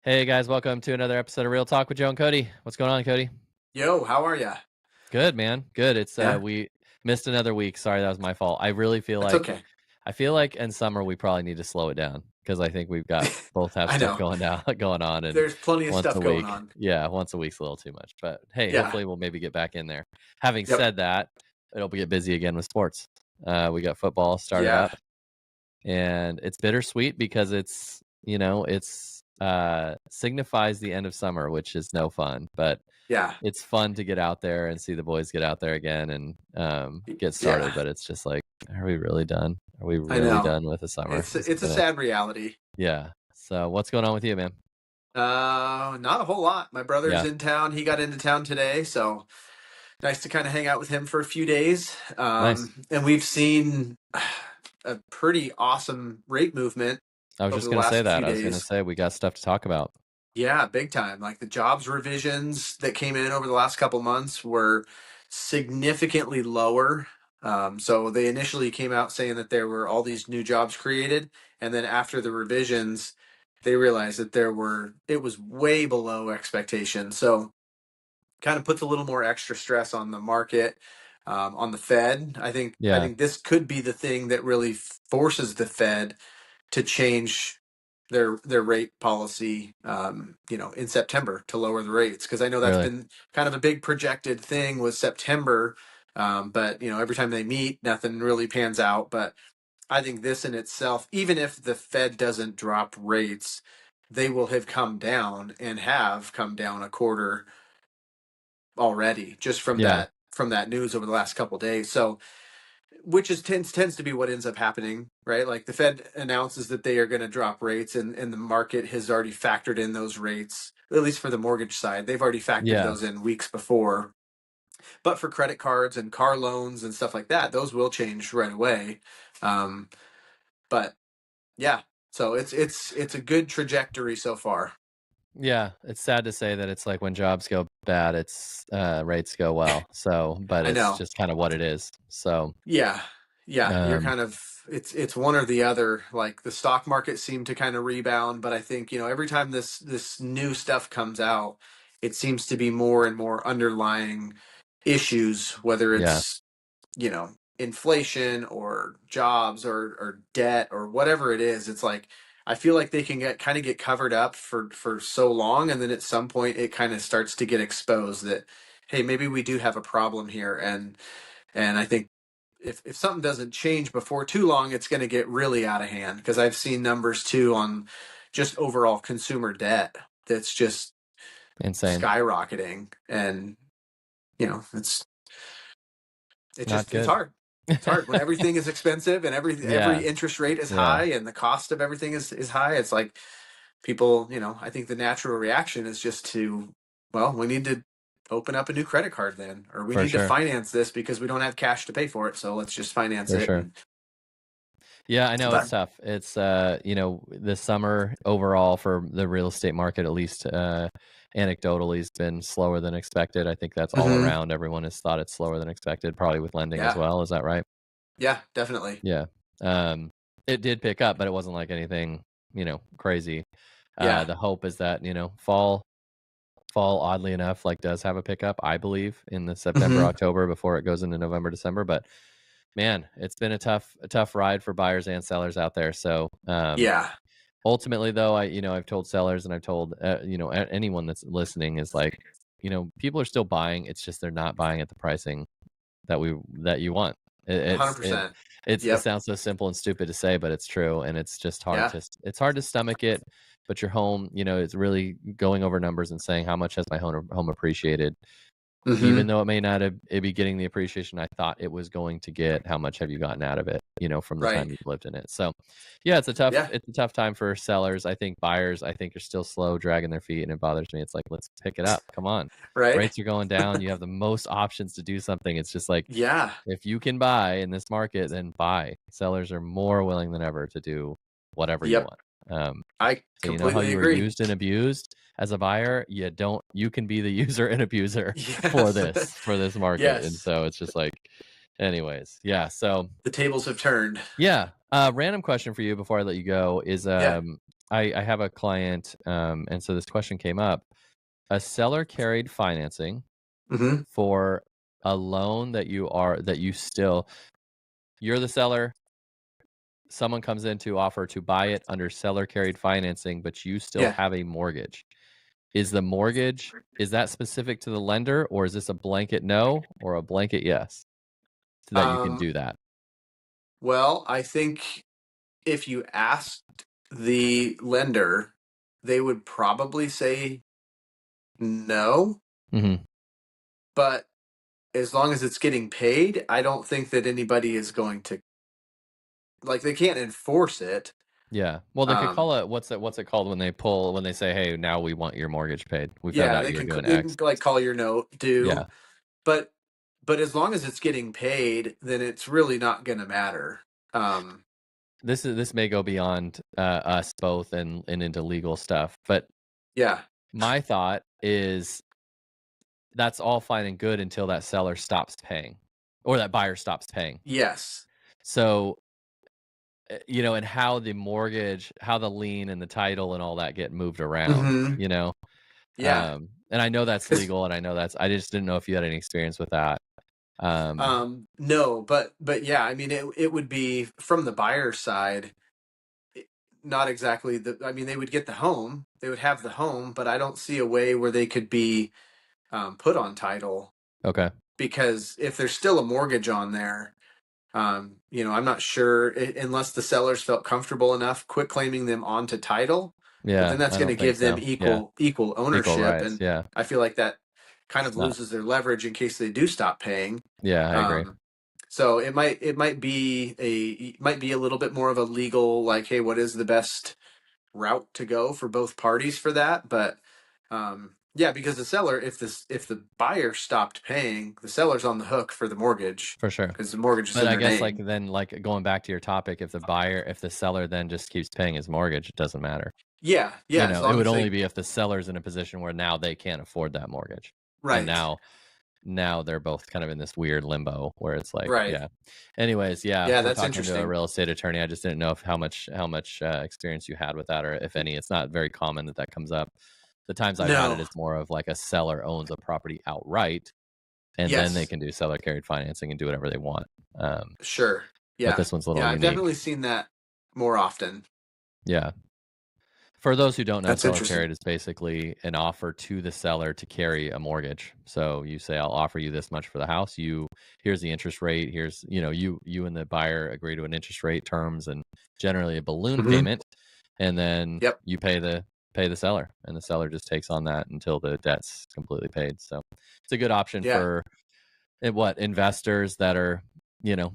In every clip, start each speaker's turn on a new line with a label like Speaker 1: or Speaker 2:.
Speaker 1: Hey guys, welcome to another episode of Real Talk with Joe and Cody. What's going on, Cody?
Speaker 2: Yo, how are ya?
Speaker 1: Good, man. Good. It's
Speaker 2: Yeah,
Speaker 1: we missed another week. Sorry, that was my fault. I really feel
Speaker 2: that's
Speaker 1: like
Speaker 2: okay.
Speaker 1: in summer we probably need to slow it down because I think we've got both have
Speaker 2: I
Speaker 1: stuff
Speaker 2: know.
Speaker 1: going down going on, and
Speaker 2: There's plenty of
Speaker 1: once a
Speaker 2: stuff going
Speaker 1: week.
Speaker 2: on.
Speaker 1: Yeah, once a week's a little too much. But hey,
Speaker 2: Yeah.
Speaker 1: hopefully we'll maybe get back in there. Having
Speaker 2: Yep.
Speaker 1: said that, it'll get busy again with sports. We got football started
Speaker 2: Yeah.
Speaker 1: up, and it's bittersweet because it's signifies the end of summer, which is no fun, but
Speaker 2: Yeah.
Speaker 1: it's fun to get out there and see the boys get out there again and get started.
Speaker 2: Yeah.
Speaker 1: But it's just like, are we really done? Are we
Speaker 2: I
Speaker 1: really
Speaker 2: know.
Speaker 1: done with the summer?
Speaker 2: It's a sad reality.
Speaker 1: Yeah. So what's going on with you, man?
Speaker 2: Not a whole lot. My brother's
Speaker 1: Yeah.
Speaker 2: in town. He got into town today, so nice to kind of hang out with him for a few days.
Speaker 1: Nice.
Speaker 2: And we've seen a pretty awesome rate movement
Speaker 1: I was
Speaker 2: over
Speaker 1: just
Speaker 2: the
Speaker 1: gonna say
Speaker 2: last
Speaker 1: that.
Speaker 2: few
Speaker 1: I was gonna
Speaker 2: days.
Speaker 1: say we got stuff to talk about.
Speaker 2: Yeah, big time. Like the jobs revisions that came in over the last couple months were significantly lower. So they initially came out saying that there were all these new jobs created, and then after the revisions, they realized that it was way below expectation. So kind of puts a little more extra stress on the market, on the Fed. I
Speaker 1: Yeah.
Speaker 2: think this could be the thing that really forces the Fed to change their rate policy, in September to lower the rates, because I know that's
Speaker 1: Really.
Speaker 2: been kind of a big projected thing was September, but every time they meet, nothing really pans out. But I think this in itself, even if the Fed doesn't drop rates, they will have come down and have come down a quarter already just
Speaker 1: Yeah.
Speaker 2: from that news over the last couple of days. So which is tends to be what ends up happening, right? Like the Fed announces that they are going to drop rates, and the market has already factored in those rates, at least for the mortgage side. They've already factored
Speaker 1: Yeah.
Speaker 2: those in weeks before. But for credit cards and car loans and stuff like that, those will change right away. Um, but yeah, so it's a good trajectory so far.
Speaker 1: Yeah. It's sad to say that it's like when jobs go bad, it's rates go well. So, but
Speaker 2: I
Speaker 1: it's
Speaker 2: know.
Speaker 1: just kind of what it is. So
Speaker 2: Yeah. Yeah, you're
Speaker 1: um
Speaker 2: kind of it's one or the other. Like the stock market seemed to kind of rebound, but I think, every time this new stuff comes out, it seems to be more and more underlying issues, whether
Speaker 1: yeah.
Speaker 2: it's, inflation or jobs or debt or whatever it is. It's like I feel like they can get covered up for so long, and then at some point it kind of starts to get exposed that, hey, maybe we do have a problem here. And I think if something doesn't change before too long, it's going to get really out of hand, because I've seen numbers too on just overall consumer debt that's just
Speaker 1: Insane.
Speaker 2: skyrocketing, and
Speaker 1: Not
Speaker 2: it's
Speaker 1: good.
Speaker 2: hard. It's hard when everything is expensive and
Speaker 1: Yeah.
Speaker 2: every interest rate is
Speaker 1: Yeah.
Speaker 2: high and the cost of everything is high. It's like people, I think the natural reaction is just to, well, we need to open up a new credit card then, or we
Speaker 1: For
Speaker 2: need to
Speaker 1: sure.
Speaker 2: finance this because we don't have cash to pay for it. So let's just finance
Speaker 1: For
Speaker 2: it.
Speaker 1: sure.
Speaker 2: And
Speaker 1: Yeah, I know it's
Speaker 2: but
Speaker 1: tough. It's this summer overall for the real estate market, at least anecdotally, has been slower than expected. I think that's all
Speaker 2: Mhm.
Speaker 1: around. Everyone has thought it's slower than expected, probably with lending as
Speaker 2: Yeah.
Speaker 1: well. Is that right?
Speaker 2: Yeah, definitely.
Speaker 1: Yeah. Um, it did pick up, but it wasn't like anything, crazy.
Speaker 2: Yeah.
Speaker 1: The hope is that, fall oddly enough like does have a pickup, I believe, in the September,
Speaker 2: Mhm.
Speaker 1: October before it goes into November, December. But man, it's been a tough ride for buyers and sellers out there. So
Speaker 2: Yeah.
Speaker 1: ultimately, though, I've told sellers and I've told anyone that's listening is like, people are still buying. It's just they're not buying at the pricing that you want. It, it's it
Speaker 2: 100%.
Speaker 1: it
Speaker 2: Yep.
Speaker 1: sounds so simple and stupid to say, but it's true, and it's just
Speaker 2: Yeah.
Speaker 1: it's hard to stomach it. But your home, it's really going over numbers and saying how much has my home appreciated, even
Speaker 2: Mhm.
Speaker 1: though it may not have it be getting the appreciation I thought it was going to get. How much have you gotten out of it, from the
Speaker 2: Right.
Speaker 1: time you've lived in it? So, yeah,
Speaker 2: Yeah.
Speaker 1: it's a tough time for sellers. I think buyers, I think, are still slow, dragging their feet, and it bothers me. It's like, let's pick it up. Come on,
Speaker 2: Right?
Speaker 1: rates are going down. You have the most options to do something. It's just like
Speaker 2: Yeah.
Speaker 1: if you can buy in this market, then buy. Sellers are more willing than ever to do whatever you
Speaker 2: Yep.
Speaker 1: want. Um,
Speaker 2: I
Speaker 1: so you know how
Speaker 2: completely
Speaker 1: you were
Speaker 2: agree.
Speaker 1: used and abused as a buyer, you can be the user and abuser for
Speaker 2: Yes.
Speaker 1: this market. And
Speaker 2: Yes.
Speaker 1: so it's just like, anyways, yeah. So
Speaker 2: The tables have turned.
Speaker 1: yeah. Random question for you before I let you go is
Speaker 2: Yeah.
Speaker 1: I have a client, and so this question came up. A seller carried financing
Speaker 2: Hmm.
Speaker 1: for a loan that you still you're the seller. Someone comes in to offer to buy it under seller carried financing, but you still
Speaker 2: Yeah.
Speaker 1: have a mortgage. Is the mortgage is that specific to the lender, or is this a blanket no or a blanket yes so that you can
Speaker 2: Um,
Speaker 1: do that?
Speaker 2: well, I think if you asked the lender, they would probably say no.
Speaker 1: Mhm.
Speaker 2: But as long as it's getting paid, I don't think that anybody is going to, like, they can't enforce it.
Speaker 1: Yeah. Well, they could
Speaker 2: Um,
Speaker 1: call it what's it called when they say, "Hey, now we want your mortgage paid. We found
Speaker 2: yeah,
Speaker 1: out you were doing
Speaker 2: they can
Speaker 1: X."
Speaker 2: like call your note due,
Speaker 1: Yeah.
Speaker 2: but as long as it's getting paid, then it's really not going to matter. Um,
Speaker 1: This may go beyond us both and into legal stuff, but
Speaker 2: yeah.
Speaker 1: my thought is that's all fine and good until that seller stops paying or that buyer stops paying.
Speaker 2: Yes.
Speaker 1: So, and how the lien and the title and all that get moved around,
Speaker 2: Hmm.
Speaker 1: you know?
Speaker 2: Yeah.
Speaker 1: And I know that's
Speaker 2: 'Cause,
Speaker 1: legal and I just didn't know if you had any experience with that. Um,
Speaker 2: no, but yeah, I mean, it would be from the buyer side, it- not exactly I mean, they would get the home, they would have the home, but I don't see a way where they could be put on title,
Speaker 1: okay.
Speaker 2: because if there's still a mortgage on there, I'm not sure, unless the sellers felt comfortable enough quit claiming them onto title, but
Speaker 1: Yeah,
Speaker 2: then that's
Speaker 1: I
Speaker 2: going to
Speaker 1: don't think
Speaker 2: give them
Speaker 1: so. Yeah.
Speaker 2: equal
Speaker 1: Equal
Speaker 2: ownership,
Speaker 1: rights.
Speaker 2: and
Speaker 1: Yeah.
Speaker 2: I feel like that kind
Speaker 1: It's
Speaker 2: of
Speaker 1: not.
Speaker 2: loses their leverage in case they do stop paying.
Speaker 1: Yeah, I agree.
Speaker 2: Um, so it might be a little bit more of a legal, like, hey, what is the best route to go for both parties for that? But yeah, because the seller, if the buyer stopped paying, the seller's on the hook for the mortgage
Speaker 1: For sure.
Speaker 2: because the mortgage is
Speaker 1: But
Speaker 2: in
Speaker 1: I
Speaker 2: their
Speaker 1: guess,
Speaker 2: name.
Speaker 1: going back to your topic, if the seller then just keeps paying his mortgage, it doesn't matter.
Speaker 2: Yeah, yeah, as
Speaker 1: It
Speaker 2: long
Speaker 1: would
Speaker 2: as
Speaker 1: only
Speaker 2: they
Speaker 1: be if the seller's in a position where now they can't afford that mortgage. And
Speaker 2: right,
Speaker 1: now they're both kind of in this weird limbo where it's like,
Speaker 2: right.
Speaker 1: yeah. Anyways, yeah,
Speaker 2: Yeah,
Speaker 1: for
Speaker 2: that's
Speaker 1: talking to a
Speaker 2: interesting.
Speaker 1: real estate attorney, I just didn't know if how much experience you had with that or if any. It's not very common that that comes up. The times I've had it,
Speaker 2: No,
Speaker 1: it's more of like a seller owns a property outright, and then they
Speaker 2: yes,
Speaker 1: can do seller carried financing and do whatever they want.
Speaker 2: sure.
Speaker 1: But
Speaker 2: Yeah,
Speaker 1: this one's a little
Speaker 2: yeah, I've
Speaker 1: unique.
Speaker 2: definitely seen that more often.
Speaker 1: Yeah. For those who don't know,
Speaker 2: That's
Speaker 1: seller
Speaker 2: interesting.
Speaker 1: carried is basically an offer to the seller to carry a mortgage. So you say, "I'll offer you this much for the house. Here's the interest rate. Here's you and the buyer agree to an interest rate terms and generally a balloon
Speaker 2: Hmm.
Speaker 1: payment, and then
Speaker 2: Yep.
Speaker 1: you pay the seller, and the seller just takes on that until the debt's completely paid." So it's a good option
Speaker 2: Yeah.
Speaker 1: for what investors that are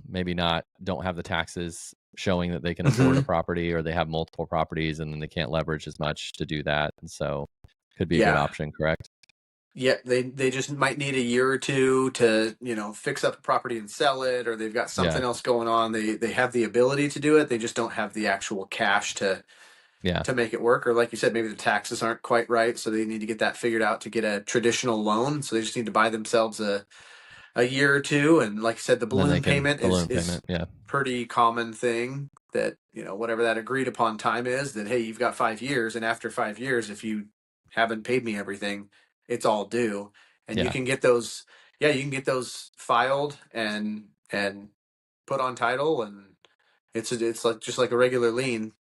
Speaker 1: maybe not don't have the taxes showing that they can afford a
Speaker 2: Hmm.
Speaker 1: property or they have multiple properties and then they can't leverage as much to do that, and so could be a good
Speaker 2: Yeah.
Speaker 1: option, correct?
Speaker 2: Yeah, they just might need a year or two to, fix up a property and sell it, or they've got
Speaker 1: Yeah,
Speaker 2: something else going on. They have the ability to do it. They just don't have the actual cash
Speaker 1: yeah,
Speaker 2: to make it work. Or like you said, maybe the taxes aren't quite right, so they need to get that figured out to get a traditional loan. So they just need to buy themselves a year or two. And like I said, the
Speaker 1: then they
Speaker 2: balloon
Speaker 1: can
Speaker 2: payment
Speaker 1: balloon
Speaker 2: is
Speaker 1: payment. Yeah,
Speaker 2: pretty common thing, that, whatever that agreed upon time is, that hey, you've got 5 years, and after 5 years, if you haven't paid me everything, it's all due. And you
Speaker 1: yeah,
Speaker 2: can get those, yeah, you can get those filed and put on title, and it's like just like a regular lien.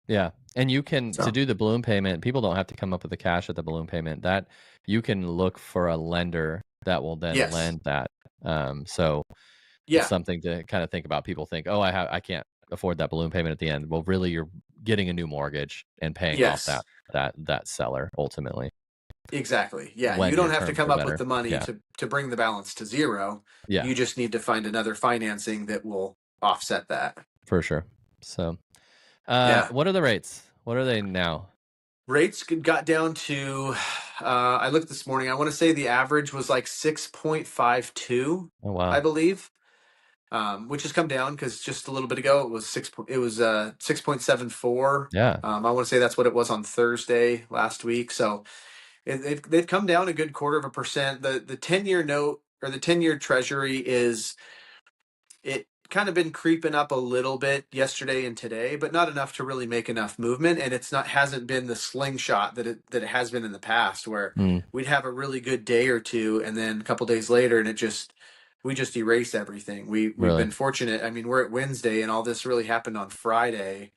Speaker 1: yeah. And you can to
Speaker 2: So
Speaker 1: do the balloon payment, people don't have to come up with the cash at the balloon payment. That you can look for a lender that will then
Speaker 2: yes,
Speaker 1: lend that. So it's
Speaker 2: yeah,
Speaker 1: something to kind of think about. People think, "Oh, I can't afford that balloon payment at the end." Well, really, you're getting a new mortgage and paying off
Speaker 2: yes.
Speaker 1: that seller ultimately
Speaker 2: Exactly. Yeah, you
Speaker 1: when
Speaker 2: don't
Speaker 1: your
Speaker 2: have to
Speaker 1: terms
Speaker 2: come
Speaker 1: are
Speaker 2: up with
Speaker 1: better.
Speaker 2: the money
Speaker 1: Yeah,
Speaker 2: to bring the balance to zero.
Speaker 1: yeah,
Speaker 2: You just need to find another financing that will offset that.
Speaker 1: for sure. So,
Speaker 2: Yeah.
Speaker 1: what are the rates? What are they now?
Speaker 2: Rates got down to, I looked this morning. I want to say the average was like 6.52,
Speaker 1: Oh
Speaker 2: I
Speaker 1: wow,
Speaker 2: believe, which has come down because just a little bit ago it was 6.74.
Speaker 1: yeah,
Speaker 2: I want to say that's what it was on Thursday last week. So they've come down a good 1/4%. The 10-year note, or the 10-year treasury, is, it kind of been creeping up a little bit yesterday and today, but not enough to really make enough movement. And it's not hasn't been the slingshot that it has been in the past, where
Speaker 1: Mm,
Speaker 2: we'd have a really good day or two, and then a couple days later, and we just erase everything. We've
Speaker 1: really?
Speaker 2: been fortunate. I mean, we're at Wednesday, and all this really happened on Friday,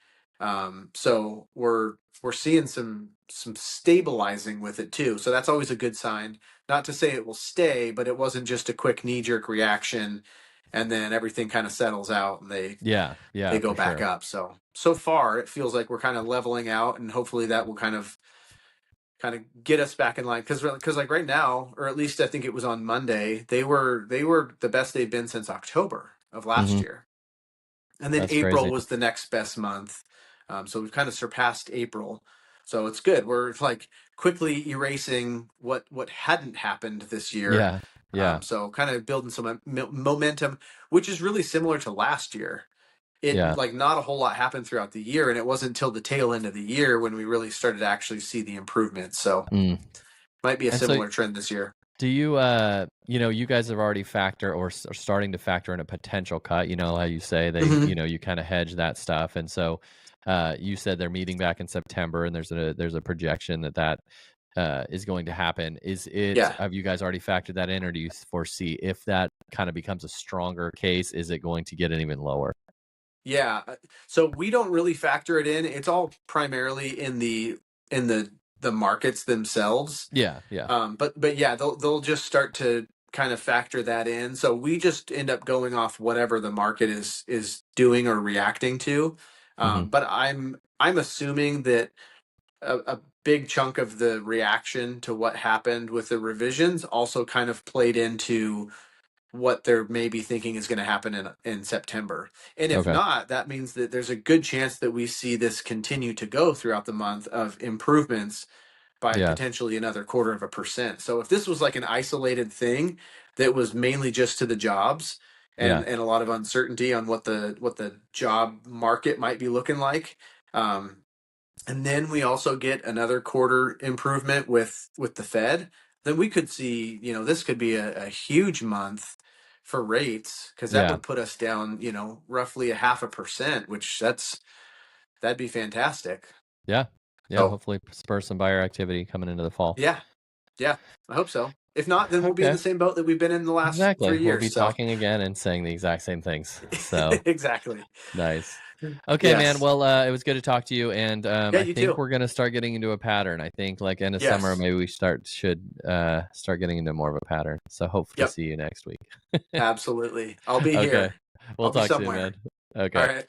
Speaker 2: so we're seeing some stabilizing with it too. So that's always a good sign. Not to say it will stay, but it wasn't just a quick knee jerk reaction, and then everything kind of settles out, and
Speaker 1: Yeah,
Speaker 2: they
Speaker 1: yeah,
Speaker 2: go
Speaker 1: for
Speaker 2: back
Speaker 1: sure.
Speaker 2: up. So far, it feels like we're kind of leveling out, and hopefully that will kind of get us back in line, because like right now, or at least I think it was on Monday, they were the best they've been since October of last
Speaker 1: Hmm.
Speaker 2: year, and then
Speaker 1: That's
Speaker 2: April
Speaker 1: crazy.
Speaker 2: was the next best month. So we've kind of surpassed April, so it's good. We're like quickly erasing what hadn't happened this year.
Speaker 1: Yeah, yeah,
Speaker 2: So kind of building some momentum, which is really similar to last year. It
Speaker 1: yeah.
Speaker 2: like not a whole lot happened throughout the year, and it wasn't until the tail end of the year when we really started to actually see the improvements. So
Speaker 1: Mm.
Speaker 2: might be a
Speaker 1: And so,
Speaker 2: similar trend this year.
Speaker 1: do you, you guys have already factor or are starting to factor in a potential cut. You know how you say they,
Speaker 2: Hmm.
Speaker 1: you kind of hedge that stuff, and so, you said they're meeting back in September, and there's a projection that is going to happen. Is it?
Speaker 2: Yeah.
Speaker 1: Have you guys already factored that in, or do you foresee if that kind of becomes a stronger case, is it going to get even lower?
Speaker 2: Yeah. So we don't really factor it in. It's all primarily in the markets themselves.
Speaker 1: Yeah, yeah.
Speaker 2: But yeah, they'll just start to kind of factor that in. So we just end up going off whatever the market is doing or reacting to.
Speaker 1: Hmm.
Speaker 2: But I'm assuming that a big chunk of the reaction to what happened with the revisions also kind of played into what they're maybe thinking is going to happen in September. And if
Speaker 1: Okay.
Speaker 2: not, that means that there's a good chance that we see this continue to go throughout the month of improvements by
Speaker 1: Yeah,
Speaker 2: potentially another 1/4%. So if this was like an isolated thing that was mainly just to the jobs,
Speaker 1: yeah,
Speaker 2: and a lot of uncertainty on what the job market might be looking like, and then we also get another quarter improvement with the Fed, then we could see, this could be a huge month for rates, because that
Speaker 1: yeah,
Speaker 2: would put us down, roughly a 0.5%, which that'd be fantastic.
Speaker 1: yeah, yeah.
Speaker 2: So
Speaker 1: Hopefully, spur some buyer activity coming into the fall.
Speaker 2: yeah, yeah, I hope so. If not, then we'll be in
Speaker 1: Okay.
Speaker 2: the same boat that we've been in the last
Speaker 1: Exactly.
Speaker 2: three
Speaker 1: We'll
Speaker 2: years.
Speaker 1: be
Speaker 2: So
Speaker 1: talking again and saying the exact same things. So
Speaker 2: exactly.
Speaker 1: nice. Okay, man.
Speaker 2: Yes.
Speaker 1: Well, it was good to talk to you, and
Speaker 2: Yeah,
Speaker 1: I
Speaker 2: you
Speaker 1: think
Speaker 2: too.
Speaker 1: we're gonna start getting into a pattern. I think like end of summer,
Speaker 2: Yes.
Speaker 1: maybe we should start getting into more of a pattern. So hope to
Speaker 2: Yep.
Speaker 1: see you next week.
Speaker 2: Absolutely. I'll be
Speaker 1: Okay.
Speaker 2: here.
Speaker 1: We'll
Speaker 2: I'll be
Speaker 1: talk soon, man.
Speaker 2: somewhere. All
Speaker 1: Okay.
Speaker 2: right.